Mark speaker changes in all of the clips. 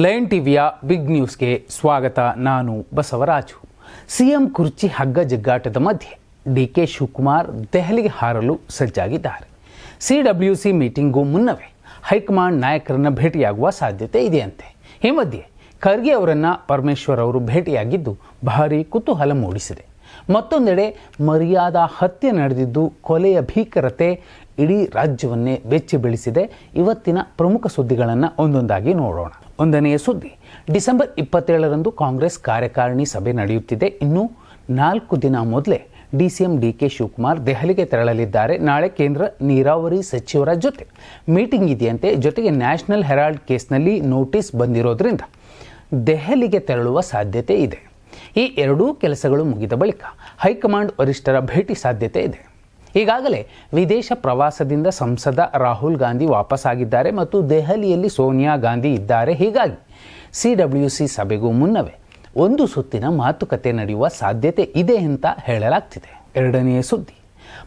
Speaker 1: Lion ಟಿವಿಯ big ನ್ಯೂಸ್ಗೆ ಸ್ವಾಗತ. ನಾನು ಬಸವರಾಜು. ಸಿಎಂ ಕುರ್ಚಿ ಹಗ್ಗ ಜಗ್ಗಾಟದ ಮಧ್ಯೆ ಡಿಕೆ ಶಿವಕುಮಾರ್ ದೆಹಲಿಗೆ ಹಾರಲು ಸಜ್ಜಾಗಿದ್ದಾರೆ. ಸಿಡಬ್ಲ್ಯೂಸಿ ಮೀಟಿಂಗ್ಗೂ ಮುನ್ನವೇ ಹೈಕಮಾಂಡ್ ನಾಯಕರನ್ನ ಭೇಟಿಯಾಗುವ ಸಾಧ್ಯತೆ ಇದೆಯಂತೆ. ಈ ಮಧ್ಯೆ ಖರ್ಗೆ ಅವರನ್ನು ಪರಮೇಶ್ವರ್ ಅವರು ಭೇಟಿಯಾಗಿದ್ದು ಭಾರೀ ಕುತೂಹಲ ಮೂಡಿಸಿದೆ. ಮತ್ತೊಂದೆಡೆ ಮರ್ಯಾದಾ ಹತ್ಯೆ ನಡೆದಿದ್ದು ಕೊಲೆಯ ಭೀಕರತೆ ಇಡೀ ರಾಜ್ಯವನ್ನೇ ಬೆಚ್ಚಿ ಬೀಳಿಸಿದೆ. ಇವತ್ತಿನ ಪ್ರಮುಖ ಸುದ್ದಿಗಳನ್ನು ಒಂದೊಂದಾಗಿ ನೋಡೋಣ. ಒಂದನೆಯ ಸುದ್ದಿ, ಡಿಸೆಂಬರ್ 27ರಂದು ಕಾಂಗ್ರೆಸ್ ಕಾರ್ಯಕಾರಿಣಿ ಸಭೆ ನಡೆಯುತ್ತಿದೆ. ಇನ್ನು 4 ದಿನ ಮೊದಲೇ ಡಿಸಿಎಂ ಡಿಕೆ ಶಿವಕುಮಾರ್ ದೆಹಲಿಗೆ ತೆರಳಲಿದ್ದಾರೆ. ನಾಳೆ ಕೇಂದ್ರ ನೀರಾವರಿ ಸಚಿವರ ಜೊತೆ ಮೀಟಿಂಗ್ ಇದೆಯಂತೆ. ಜೊತೆಗೆ ನ್ಯಾಷನಲ್ ಹೆರಾಲ್ಡ್ ಕೇಸ್ನಲ್ಲಿ ನೋಟಿಸ್ ಬಂದಿರೋದ್ರಿಂದ ದೆಹಲಿಗೆ ತೆರಳುವ ಸಾಧ್ಯತೆ ಇದೆ. ಈ ಎರಡೂ ಕೆಲಸಗಳು ಮುಗಿದ ಬಳಿಕ ಹೈಕಮಾಂಡ್ ವರಿಷ್ಠರ ಭೇಟಿ ಸಾಧ್ಯತೆ ಇದೆ. ಈಗಾಗಲೇ ವಿದೇಶ ಪ್ರವಾಸದಿಂದ ಸಂಸದ ರಾಹುಲ್ ಗಾಂಧಿ ವಾಪಸ್ಸಾಗಿದ್ದಾರೆ ಮತ್ತು ದೆಹಲಿಯಲ್ಲಿ ಸೋನಿಯಾ ಗಾಂಧಿ ಇದ್ದಾರೆ. ಹೀಗಾಗಿ ಸಿಡಬ್ಲ್ಯೂಸಿ ಸಭೆಗೂ ಮುನ್ನವೇ ಒಂದು ಸುತ್ತಿನ ಮಾತುಕತೆ ನಡೆಯುವ ಸಾಧ್ಯತೆ ಇದೆ ಅಂತ ಹೇಳಲಾಗ್ತಿದೆ. ಎರಡನೆಯ ಸುದ್ದಿ,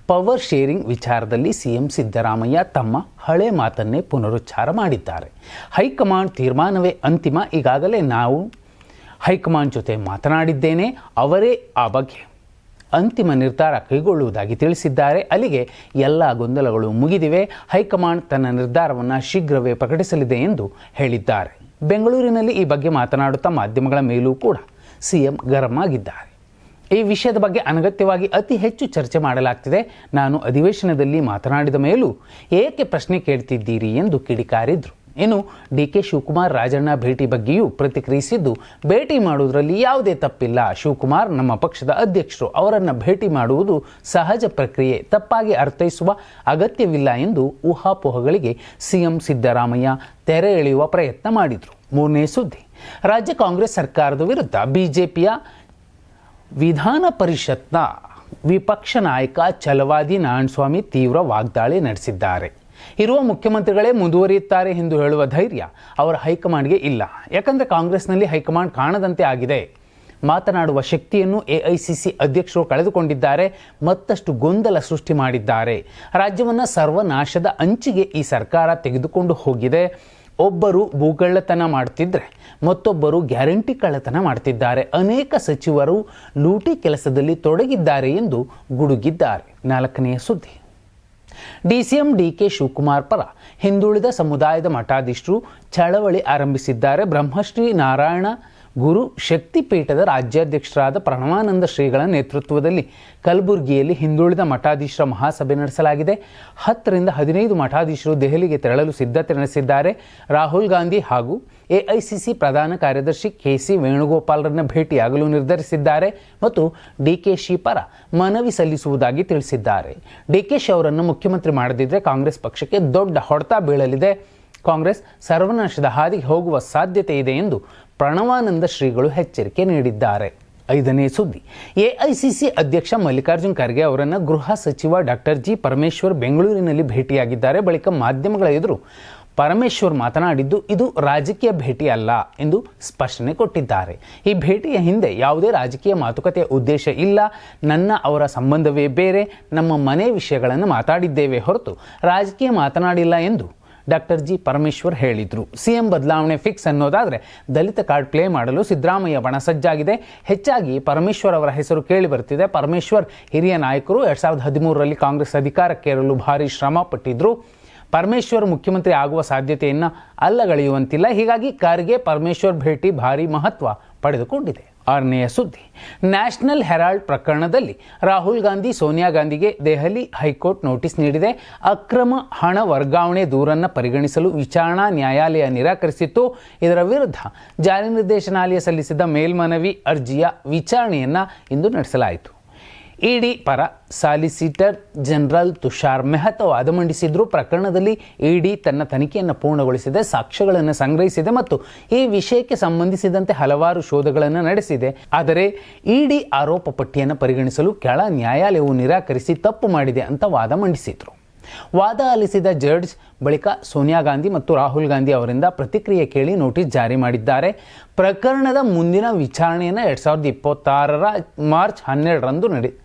Speaker 1: ಪವರ್ ಶೇರಿಂಗ್ ವಿಚಾರದಲ್ಲಿ ಸಿಎಂ ಸಿದ್ದರಾಮಯ್ಯ ತಮ್ಮ ಹಳೆ ಮಾತನ್ನೇ ಪುನರುಚ್ಚಾರ ಮಾಡಿದ್ದಾರೆ. ಹೈಕಮಾಂಡ್ ತೀರ್ಮಾನವೇ ಅಂತಿಮ. ಈಗಾಗಲೇ ನಾವು ಹೈಕಮಾಂಡ್ ಜೊತೆ ಮಾತನಾಡಿದ್ದೇನೆ, ಅವರೇ ಆ ಬಗ್ಗೆ ಅಂತಿಮ ನಿರ್ಧಾರ ಕೈಗೊಳ್ಳುವುದಾಗಿ ತಿಳಿಸಿದ್ದಾರೆ. ಅಲ್ಲಿಗೆ ಎಲ್ಲ ಗೊಂದಲಗಳು ಮುಗಿದಿವೆ. ಹೈಕಮಾಂಡ್ ತನ್ನ ನಿರ್ಧಾರವನ್ನು ಶೀಘ್ರವೇ ಪ್ರಕಟಿಸಲಿದೆ ಎಂದು ಹೇಳಿದ್ದಾರೆ. ಬೆಂಗಳೂರಿನಲ್ಲಿ ಈ ಬಗ್ಗೆ ಮಾತನಾಡುತ್ತಾ ಮಾಧ್ಯಮಗಳ ಮೇಲೂ ಕೂಡ ಸಿಎಂ ಗರಂ ಆಗಿದ್ದಾರೆ. ಈ ವಿಷಯದ ಬಗ್ಗೆ ಅನಗತ್ಯವಾಗಿ ಅತಿ ಹೆಚ್ಚು ಚರ್ಚೆ ಮಾಡಲಾಗ್ತಿದೆ. ನಾನು ಅಧಿವೇಶನದಲ್ಲಿ ಮಾತನಾಡಿದ ಮೇಲೂ ಏಕೆ ಪ್ರಶ್ನೆ ಕೇಳ್ತಿದ್ದೀರಿ ಎಂದು ಕಿಡಿಕಾರಿದ್ರು. ಇನ್ನು ಡಿಕೆ ಶಿವಕುಮಾರ್ ರಾಜಣ್ಣ ಭೇಟಿ ಬಗ್ಗೆಯೂ ಪ್ರತಿಕ್ರಿಯಿಸಿದ್ದು, ಭೇಟಿ ಮಾಡುವುದರಲ್ಲಿ ಯಾವುದೇ ತಪ್ಪಿಲ್ಲ. ಶಿವಕುಮಾರ್ ನಮ್ಮ ಪಕ್ಷದ ಅಧ್ಯಕ್ಷರು, ಅವರನ್ನು ಭೇಟಿ ಮಾಡುವುದು ಸಹಜ ಪ್ರಕ್ರಿಯೆ, ತಪ್ಪಾಗಿ ಅರ್ಥೈಸುವ ಅಗತ್ಯವಿಲ್ಲ ಎಂದು ಊಹಾಪೋಹಗಳಿಗೆ ಸಿಎಂ ಸಿದ್ದರಾಮಯ್ಯ ತೆರೆ ಎಳೆಯುವ ಪ್ರಯತ್ನ ಮಾಡಿದರು. ಮೂರನೇ ಸುದ್ದಿ, ರಾಜ್ಯ ಕಾಂಗ್ರೆಸ್ ಸರ್ಕಾರದ ವಿರುದ್ಧ ಬಿಜೆಪಿಯ ವಿಧಾನ ಪರಿಷತ್ನ ವಿಪಕ್ಷ ನಾಯಕ ಛಲವಾದಿ ನಾರಾಯಣಸ್ವಾಮಿ ತೀವ್ರ ವಾಗ್ದಾಳಿ ನಡೆಸಿದ್ದಾರೆ. ಇರುವ ಮುಖ್ಯಮಂತ್ರಿಗಳೇ ಮುಂದುವರಿಯುತ್ತಾರೆ ಎಂದು ಹೇಳುವ ಧೈರ್ಯ ಅವರ ಹೈಕಮಾಂಡ್ಗೆ ಇಲ್ಲ. ಯಾಕಂದರೆ ಕಾಂಗ್ರೆಸ್ನಲ್ಲಿ ಹೈಕಮಾಂಡ್ ಕಾಣದಂತೆ ಆಗಿದೆ. ಮಾತನಾಡುವ ಶಕ್ತಿಯನ್ನು ಎಐಸಿಸಿ ಅಧ್ಯಕ್ಷರು ಕಳೆದುಕೊಂಡಿದ್ದಾರೆ. ಮತ್ತಷ್ಟು ಗೊಂದಲ ಸೃಷ್ಟಿ ಮಾಡಿದ್ದಾರೆ. ರಾಜ್ಯವನ್ನು ಸರ್ವನಾಶದ ಅಂಚಿಗೆ ಈ ಸರ್ಕಾರ ತೆಗೆದುಕೊಂಡು ಹೋಗಿದೆ. ಒಬ್ಬರು ಭೂಗಳ್ಳತನ ಮಾಡ್ತಿದ್ರೆ ಮತ್ತೊಬ್ಬರು ಗ್ಯಾರಂಟಿ ಕಳ್ಳತನ ಮಾಡ್ತಿದ್ದಾರೆ. ಅನೇಕ ಸಚಿವರು ಲೂಟಿ ಕೆಲಸದಲ್ಲಿ ತೊಡಗಿದ್ದಾರೆ ಎಂದು ಗುಡುಗಿದ್ದಾರೆ. ನಾಲ್ಕನೆಯ ಸುದ್ದಿ, ಡಿಸಿಎಂ ಡಿಕೆ ಶಿವಕುಮಾರ್ ಪರ ಹಿಂದುಳಿದ ಸಮುದಾಯದ ಮಠಾಧೀಶರು ಚಳವಳಿ ಆರಂಭಿಸಿದ್ದಾರೆ. ಬ್ರಹ್ಮಶ್ರೀ ನಾರಾಯಣ ಗುರು ಶಕ್ತಿಪೀಠದ ರಾಜ್ಯಾಧ್ಯಕ್ಷರಾದ ಪ್ರಣವಾನಂದ ಶ್ರೀಗಳ ನೇತೃತ್ವದಲ್ಲಿ ಕಲಬುರಗಿಯಲ್ಲಿ ಹಿಂದುಳಿದ ಮಠಾಧೀಶರ ಮಹಾಸಭೆ ನಡೆಸಲಾಗಿದೆ. 10 ರಿಂದ 15 ಮಠಾಧೀಶರು ದೆಹಲಿಗೆ ತೆರಳಲು ಸಿದ್ಧತೆ ನಡೆಸಿದ್ದಾರೆ. ರಾಹುಲ್ ಗಾಂಧಿ ಹಾಗೂ ಎಐಸಿಸಿ ಪ್ರಧಾನ ಕಾರ್ಯದರ್ಶಿ ಕೆಸಿ ವೇಣುಗೋಪಾಲ್ರನ್ನ ಭೇಟಿಯಾಗಲು ನಿರ್ಧರಿಸಿದ್ದಾರೆ ಮತ್ತು ಡಿಕೆಶಿ ಪರ ಮನವಿ ಸಲ್ಲಿಸುವುದಾಗಿ ತಿಳಿಸಿದ್ದಾರೆ. ಡಿಕೆಶಿ ಅವರನ್ನು ಮುಖ್ಯಮಂತ್ರಿ ಮಾಡದಿದ್ದರೆ ಕಾಂಗ್ರೆಸ್ ಪಕ್ಷಕ್ಕೆ ದೊಡ್ಡ ಹೊಡೆತ ಬೀಳಲಿದೆ. ಕಾಂಗ್ರೆಸ್ ಸರ್ವನಾಶದ ಹಾದಿಗೆ ಹೋಗುವ ಸಾಧ್ಯತೆ ಇದೆ ಎಂದು ಪ್ರಣವಾನಂದ ಶ್ರೀಗಳು ಎಚ್ಚರಿಕೆ ನೀಡಿದ್ದಾರೆ. ಐದನೇ ಸುದ್ದಿ, ಎಐಸಿಸಿ ಅಧ್ಯಕ್ಷ ಮಲ್ಲಿಕಾರ್ಜುನ್ ಖರ್ಗೆ ಅವರನ್ನು ಗೃಹ ಸಚಿವ ಡಾಕ್ಟರ್ ಜಿ ಪರಮೇಶ್ವರ್ ಬೆಂಗಳೂರಿನಲ್ಲಿ ಭೇಟಿಯಾಗಿದ್ದಾರೆ. ಬಳಿಕ ಮಾಧ್ಯಮಗಳ ಎದುರು ಪರಮೇಶ್ವರ್ ಮಾತನಾಡಿದ್ದು, ಇದು ರಾಜಕೀಯ ಭೇಟಿ ಅಲ್ಲ ಎಂದು ಸ್ಪಷ್ಟನೆ ಕೊಟ್ಟಿದ್ದಾರೆ. ಈ ಭೇಟಿಯ ಹಿಂದೆ ಯಾವುದೇ ರಾಜಕೀಯ ಮಾತುಕತೆಯ ಉದ್ದೇಶ ಇಲ್ಲ. ಅವರ ಸಂಬಂಧವೇ ಬೇರೆ. ನಮ್ಮ ಮನೆ ವಿಷಯಗಳನ್ನು ಮಾತಾಡಿದ್ದೇವೆ ಹೊರತು ರಾಜಕೀಯ ಮಾತನಾಡಿಲ್ಲ ಎಂದು ಡಾಕ್ಟರ್ ಜಿ ಪರಮೇಶ್ವರ್ ಹೇಳಿದರು. ಸಿಎಂ ಬದಲಾವಣೆ ಫಿಕ್ಸ್ ಅನ್ನೋದಾದರೆ ದಲಿತ ಕಾರ್ಡ್ ಪ್ಲೇ ಮಾಡಲು ಸಿದ್ದರಾಮಯ್ಯ ಬಣ ಸಜ್ಜಾಗಿದೆ. ಹೆಚ್ಚಾಗಿ ಪರಮೇಶ್ವರ್ ಅವರ ಹೆಸರು ಕೇಳಿ ಬರ್ತಿದೆ. ಪರಮೇಶ್ವರ್ ಹಿರಿಯ ನಾಯಕರು. 2013ರಲ್ಲಿ ಕಾಂಗ್ರೆಸ್ ಅಧಿಕಾರಕ್ಕೇರಲು ಭಾರಿ ಶ್ರಮ ಪಟ್ಟಿದ್ರು. ಪರಮೇಶ್ವರ್ ಮುಖ್ಯಮಂತ್ರಿ ಆಗುವ ಸಾಧ್ಯತೆಯನ್ನು ಅಲ್ಲಗಳೆಯುವಂತಿಲ್ಲ. ಹೀಗಾಗಿ ಖರ್ಗೆ ಪರಮೇಶ್ವರ್ ಭೇಟಿ ಭಾರಿ ಮಹತ್ವ ಪಡೆದುಕೊಂಡಿದೆ. ಆರನೆಯ ಸುದ್ದಿ, ನ್ಯಾಷನಲ್ ಹೆರಾಲ್ಡ್ ಪ್ರಕರಣದಲ್ಲಿ ರಾಹುಲ್ ಗಾಂಧಿ ಸೋನಿಯಾ ಗಾಂಧಿಗೆ ದೆಹಲಿ ಹೈಕೋರ್ಟ್ ನೋಟಿಸ್ ನೀಡಿದೆ. ಅಕ್ರಮ ಹಣ ವರ್ಗಾವಣೆ ದೂರನ್ನು ಪರಿಗಣಿಸಲು ವಿಚಾರಣಾ ನ್ಯಾಯಾಲಯ ನಿರಾಕರಿಸಿತ್ತು. ಇದರ ವಿರುದ್ಧ ಜಾರಿ ನಿರ್ದೇಶನಾಲಯ ಸಲ್ಲಿಸಿದ್ದ ಮೇಲ್ಮನವಿ ಅರ್ಜಿಯ ವಿಚಾರಣೆಯನ್ನು ಇಂದು ನಡೆಸಲಾಯಿತು. ಇಡಿ ಪರ ಸಾಲಿಸಿಟರ್ ಜನರಲ್ ತುಷಾರ್ ಮೆಹ್ತಾ ವಾದ ಮಂಡಿಸಿದ್ರು. ಪ್ರಕರಣದಲ್ಲಿ ಇಡಿ ತನ್ನ ತನಿಖೆಯನ್ನು ಪೂರ್ಣಗೊಳಿಸಿದೆ, ಸಾಕ್ಷ್ಯಗಳನ್ನು ಸಂಗ್ರಹಿಸಿದೆ ಮತ್ತು ಈ ವಿಷಯಕ್ಕೆ ಸಂಬಂಧಿಸಿದಂತೆ ಹಲವಾರು ಶೋಧಗಳನ್ನು ನಡೆಸಿದೆ. ಆದರೆ ಇಡಿ ಆರೋಪ ಪಟ್ಟಿಯನ್ನು ಪರಿಗಣಿಸಲು ಕೆಳ ನ್ಯಾಯಾಲಯವು ನಿರಾಕರಿಸಿ ತಪ್ಪು ಮಾಡಿದೆ ಅಂತ ವಾದ ಮಂಡಿಸಿದ್ರು. ವಾದ ಆಲಿಸಿದ ಜಡ್ಜ್ ಬಳಿಕ ಸೋನಿಯಾ ಗಾಂಧಿ ಮತ್ತು ರಾಹುಲ್ ಗಾಂಧಿ ಅವರಿಂದ ಪ್ರತಿಕ್ರಿಯೆ ಕೇಳಿ ನೋಟಿಸ್ ಜಾರಿ ಮಾಡಿದ್ದಾರೆ. ಪ್ರಕರಣದ ಮುಂದಿನ ವಿಚಾರಣೆಯನ್ನು 2026 ಮಾರ್ಚ್ 12ರಂದು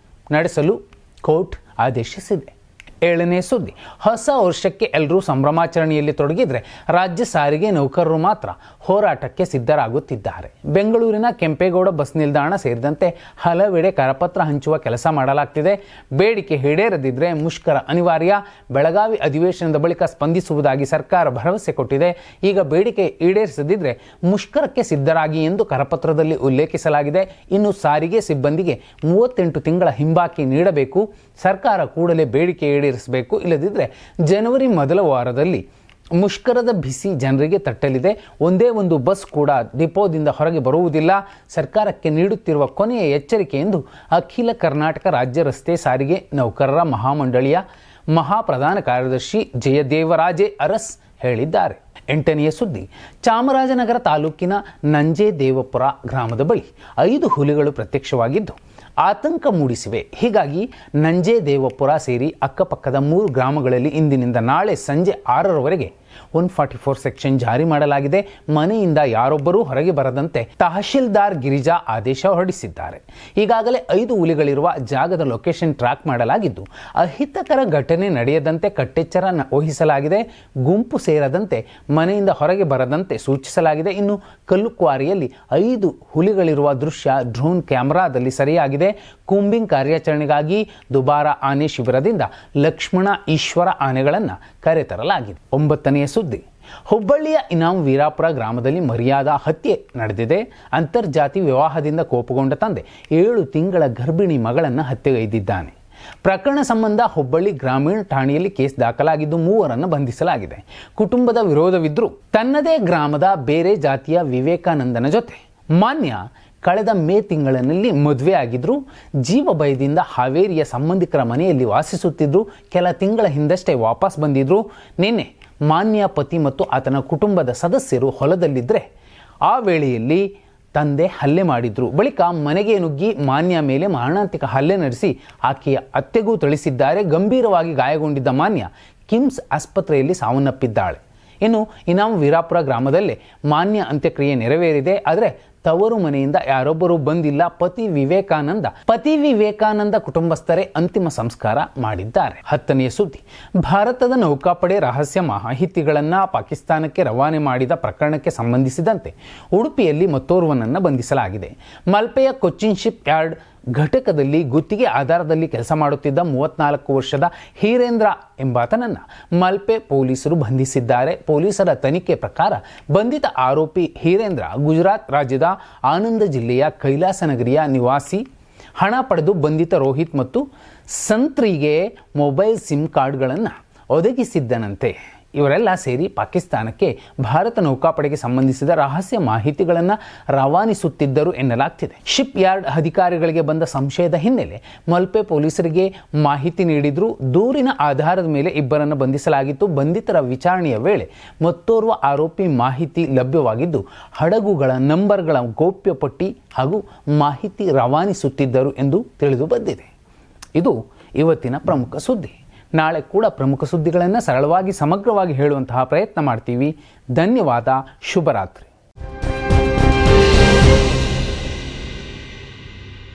Speaker 1: ನಡೆಸಲು ಕೋರ್ಟ್ ಆದೇಶಿಸಿದೆ. 7ನೇ ಸುದ್ದಿ, ಹೊಸ ವರ್ಷಕ್ಕೆ ಎಲ್ಲರೂ ಸಂಭ್ರಮಾಚರಣೆಯಲ್ಲಿ ತೊಡಗಿದ್ರೆ ರಾಜ್ಯ ಸಾರಿಗೆ ನೌಕರರು ಮಾತ್ರ ಹೋರಾಟಕ್ಕೆ ಸಿದ್ಧರಾಗುತ್ತಿದ್ದಾರೆ. ಬೆಂಗಳೂರಿನ ಕೆಂಪೇಗೌಡ ಬಸ್ ನಿಲ್ದಾಣ ಸೇರಿದಂತೆ ಹಲವೆಡೆ ಕರಪತ್ರ ಹಂಚುವ ಕೆಲಸ ಮಾಡಲಾಗ್ತಿದೆ. ಬೇಡಿಕೆ ಈಡೇರದಿದ್ರೆ ಮುಷ್ಕರ ಅನಿವಾರ್ಯ. ಬೆಳಗಾವಿ ಅಧಿವೇಶನದ ಬಳಿಕ ಸ್ಪಂದಿಸುವುದಾಗಿ ಸರ್ಕಾರ ಭರವಸೆ ಕೊಟ್ಟಿದೆ. ಈಗ ಬೇಡಿಕೆ ಈಡೇರಿಸದಿದ್ರೆ ಮುಷ್ಕರಕ್ಕೆ ಸಿದ್ಧರಾಗಿ ಎಂದು ಕರಪತ್ರದಲ್ಲಿ ಉಲ್ಲೇಖಿಸಲಾಗಿದೆ. ಇನ್ನು ಸಾರಿಗೆ ಸಿಬ್ಬಂದಿಗೆ 38 ತಿಂಗಳ ಹಿಂಬಾಕಿ ನೀಡಬೇಕು. ಸರ್ಕಾರ ಕೂಡಲೇ ಬೇಡಿಕೆ ಈಡೇರಿಸಬೇಕು. ಇಲ್ಲದಿದ್ದರೆ ಜನವರಿ ಮೊದಲ ವಾರದಲ್ಲಿ ಮುಷ್ಕರದ ಬಿಸಿ ಜನರಿಗೆ ತಟ್ಟಲಿದೆ. ಒಂದೇ ಒಂದು ಬಸ್ ಕೂಡ ಡಿಪೋದಿಂದ ಹೊರಗೆ ಬರುವುದಿಲ್ಲ. ಸರ್ಕಾರಕ್ಕೆ ನೀಡುತ್ತಿರುವ ಕೊನೆಯ ಎಚ್ಚರಿಕೆ ಎಂದು ಅಖಿಲ ಕರ್ನಾಟಕ ರಾಜ್ಯ ರಸ್ತೆ ಸಾರಿಗೆ ನೌಕರರ ಮಹಾಮಂಡಳಿಯ ಮಹಾಪ್ರಧಾನ ಕಾರ್ಯದರ್ಶಿ ಜಯದೇವರಾಜೆ ಅರಸ್ ಹೇಳಿದ್ದಾರೆ. 8ನೇ ಸುದ್ದಿ, ಚಾಮರಾಜನಗರ ತಾಲೂಕಿನ ನಂಜೇದೇವಪುರ ಗ್ರಾಮದ ಬಳಿ 5 ಹುಲಿಗಳು ಪ್ರತ್ಯಕ್ಷವಾಗಿದ್ದು ಆತಂಕ ಮೂಡಿಸಿವೆ. ಹೀಗಾಗಿ ನಂಜೇದೇವಪುರ ಸೇರಿ ಅಕ್ಕಪಕ್ಕದ 3 ಗ್ರಾಮಗಳಲ್ಲಿ ಇಂದಿನಿಂದ ನಾಳೆ ಸಂಜೆ 6ರವರೆಗೆ 144 ಸೆಕ್ಷನ್ ಜಾರಿ ಮಾಡಲಾಗಿದೆ. ಮನೆಯಿಂದ ಯಾರೊಬ್ಬರೂ ಹೊರಗೆ ಬರದಂತೆ ತಹಶೀಲ್ದಾರ್ ಗಿರಿಜಾ ಆದೇಶ ಹೊರಡಿಸಿದ್ದಾರೆ. ಈಗಾಗಲೇ 5 ಹುಲಿಗಳಿರುವ ಜಾಗದ ಲೊಕೇಶನ್ ಟ್ರ್ಯಾಕ್ ಮಾಡಲಾಗಿದ್ದು ಅಹಿತಕರ ಘಟನೆ ನಡೆಯದಂತೆ ಕಟ್ಟೆಚ್ಚರ ವಹಿಸಲಾಗಿದೆ. ಗುಂಪು ಸೇರದಂತೆ ಮನೆಯಿಂದ ಹೊರಗೆ ಬರದಂತೆ ಸೂಚಿಸಲಾಗಿದೆ. ಇನ್ನು ಕಲ್ಲುಕ್ವಾರಿಯಲ್ಲಿ 5 ಹುಲಿಗಳಿರುವ ದೃಶ್ಯ ಡ್ರೋನ್ ಕ್ಯಾಮೆರಾದಲ್ಲಿ ಸೆರೆಯಾಗಿದೆ. ಕೂಂಬಿಂಗ್ ಕಾರ್ಯಾಚರಣೆಗಾಗಿ ದುಬಾರ ಆನೆ ಶಿಬಿರದಿಂದ ಲಕ್ಷ್ಮಣ ಈಶ್ವರ ಆನೆಗಳನ್ನು ಕರೆತರಲಾಗಿದೆ. 9ನೇ ಸುದ್ದಿ, ಹುಬ್ಬಳ್ಳಿಯ ಇನಾಮ್ ವೀರಾಪುರ ಗ್ರಾಮದಲ್ಲಿ ಮರ್ಯಾದಾ ಹತ್ಯೆ ನಡೆದಿದೆ. ಅಂತರ್ಜಾತಿ ವಿವಾಹದಿಂದ ಕೋಪಗೊಂಡ ತಂದೆ 7 ತಿಂಗಳ ಗರ್ಭಿಣಿ ಮಗಳನ್ನು ಹತ್ಯೆಗೈದಿದ್ದಾನೆ. ಪ್ರಕರಣ ಸಂಬಂಧ ಹುಬ್ಬಳ್ಳಿ ಗ್ರಾಮೀಣ ಠಾಣೆಯಲ್ಲಿ ಕೇಸ್ ದಾಖಲಾಗಿದ್ದು 3ರನ್ನು ಬಂಧಿಸಲಾಗಿದೆ. ಕುಟುಂಬದ ವಿರೋಧವಿದ್ರೂ ತನ್ನದೇ ಗ್ರಾಮದ ಬೇರೆ ಜಾತಿಯ ವಿವೇಕಾನಂದನ ಜೊತೆ ಮಾನ್ಯ ಕಳೆದ ಮೇ ತಿಂಗಳಿನಲ್ಲಿ ಮದುವೆ ಆಗಿದ್ರು. ಜೀವ ಭಯದಿಂದ ಹಾವೇರಿಯ ಸಂಬಂಧಿಕರ ಮನೆಯಲ್ಲಿ ವಾಸಿಸುತ್ತಿದ್ದರು. ಕೆಲ ತಿಂಗಳ ಹಿಂದಷ್ಟೇ ವಾಪಸ್ ಬಂದಿದ್ರು. ನಿನ್ನೆ ಮಾನ್ಯ ಪತಿ ಮತ್ತು ಆತನ ಕುಟುಂಬದ ಸದಸ್ಯರು ಹೊಲದಲ್ಲಿದ್ದರೆ ಆ ವೇಳೆಯಲ್ಲಿ ತಂದೆ ಹಲ್ಲೆ ಮಾಡಿದ್ರು. ಬಳಿಕ ಮನೆಗೆ ನುಗ್ಗಿ ಮಾನ್ಯ ಮೇಲೆ ಮಾರಣಾಂತಿಕ ಹಲ್ಲೆ ನಡೆಸಿ ಆಕೆಯ ಅತ್ತೆಗೂ ಥಳಿಸಿದ್ದಾರೆ. ಗಂಭೀರವಾಗಿ ಗಾಯಗೊಂಡಿದ್ದ ಮಾನ್ಯ ಕಿಮ್ಸ್ ಆಸ್ಪತ್ರೆಯಲ್ಲಿ ಸಾವನ್ನಪ್ಪಿದ್ದಾಳೆ. ಇನ್ನು ಇನಾಮ್ ವೀರಾಪುರ ಗ್ರಾಮದಲ್ಲೇ ಮಾನ್ಯ ಅಂತ್ಯಕ್ರಿಯೆ ನೆರವೇರಿದೆ. ಆದರೆ ತವರು ಮನೆಯಿಂದ ಯಾರೊಬ್ಬರೂ ಬಂದಿಲ್ಲ. ಪತಿ ವಿವೇಕಾನಂದ ಕುಟುಂಬಸ್ಥರೇ ಅಂತಿಮ ಸಂಸ್ಕಾರ ಮಾಡಿದ್ದಾರೆ. 10ನೇ ಸುದ್ದಿ, ಭಾರತದ ನೌಕಾಪಡೆ ರಹಸ್ಯ ಮಾಹಿತಿಗಳನ್ನು ಪಾಕಿಸ್ತಾನಕ್ಕೆ ರವಾನೆ ಮಾಡಿದ ಪ್ರಕರಣಕ್ಕೆ ಸಂಬಂಧಿಸಿದಂತೆ ಉಡುಪಿಯಲ್ಲಿ ಮತ್ತೋರ್ವನನ್ನು ಬಂಧಿಸಲಾಗಿದೆ. ಮಲ್ಪೆಯ ಕೊಚ್ಚಿನ್ ಶಿಪ್ ಯಾರ್ಡ್ ಘಟಕದಲ್ಲಿ ಗುತ್ತಿಗೆ ಆಧಾರದಲ್ಲಿ ಕೆಲಸ ಮಾಡುತ್ತಿದ್ದ 34 ವರ್ಷದ ಹೀರೇಂದ್ರ ಎಂಬಾತನನ್ನು ಮಲ್ಪೆ ಪೊಲೀಸರು ಬಂಧಿಸಿದ್ದಾರೆ. ಪೊಲೀಸರ ತನಿಖೆ ಪ್ರಕಾರ ಬಂಧಿತ ಆರೋಪಿ ಹೀರೇಂದ್ರ ಗುಜರಾತ್ ರಾಜ್ಯದ ಆನಂದ ಜಿಲ್ಲೆಯ ಕೈಲಾಸನಗರಿಯ ನಿವಾಸಿ. ಹಣ ಪಡೆದು ಬಂಧಿತ ರೋಹಿತ್ ಮತ್ತು ಸಂತ್ರಿಗೆ ಮೊಬೈಲ್ ಸಿಮ್ ಕಾರ್ಡ್ಗಳನ್ನು ಒದಗಿಸಿದ್ದನಂತೆ. ಇವರೆಲ್ಲ ಸೇರಿ ಪಾಕಿಸ್ತಾನಕ್ಕೆ ಭಾರತ ನೌಕಾಪಡೆಗೆ ಸಂಬಂಧಿಸಿದ ರಹಸ್ಯ ಮಾಹಿತಿಗಳನ್ನು ರವಾನಿಸುತ್ತಿದ್ದರು ಎನ್ನಲಾಗ್ತಿದೆ. ಶಿಪ್ ಯಾರ್ಡ್ ಅಧಿಕಾರಿಗಳಿಗೆ ಬಂದ ಸಂಶಯದ ಹಿನ್ನೆಲೆ ಮಲ್ಪೆ ಪೊಲೀಸರಿಗೆ ಮಾಹಿತಿ ನೀಡಿದ್ರು. ದೂರಿನ ಆಧಾರದ ಮೇಲೆ ಇಬ್ಬರನ್ನು ಬಂಧಿಸಲಾಗಿತ್ತು. ಬಂಧಿತರ ವಿಚಾರಣೆಯ ವೇಳೆ ಮತ್ತೋರ್ವ ಆರೋಪಿ ಮಾಹಿತಿ ಲಭ್ಯವಾಗಿದ್ದು ಹಡಗುಗಳ ನಂಬರ್ಗಳ ಗೌಪ್ಯ ಪಟ್ಟಿ ಹಾಗೂ ಮಾಹಿತಿ ರವಾನಿಸುತ್ತಿದ್ದರು ಎಂದು ತಿಳಿದು ಬಂದಿದೆ. ಇದು ಇವತ್ತಿನ ಪ್ರಮುಖ ಸುದ್ದಿ. ನಾಳೆ ಕೂಡ ಪ್ರಮುಖ ಸುದ್ದಿಗಳನ್ನು ಸರಳವಾಗಿ ಸಮಗ್ರವಾಗಿ ಹೇಳುವಂತಹ ಪ್ರಯತ್ನ ಮಾಡ್ತೀವಿ. ಧನ್ಯವಾದ. ಶುಭರಾತ್ರಿ.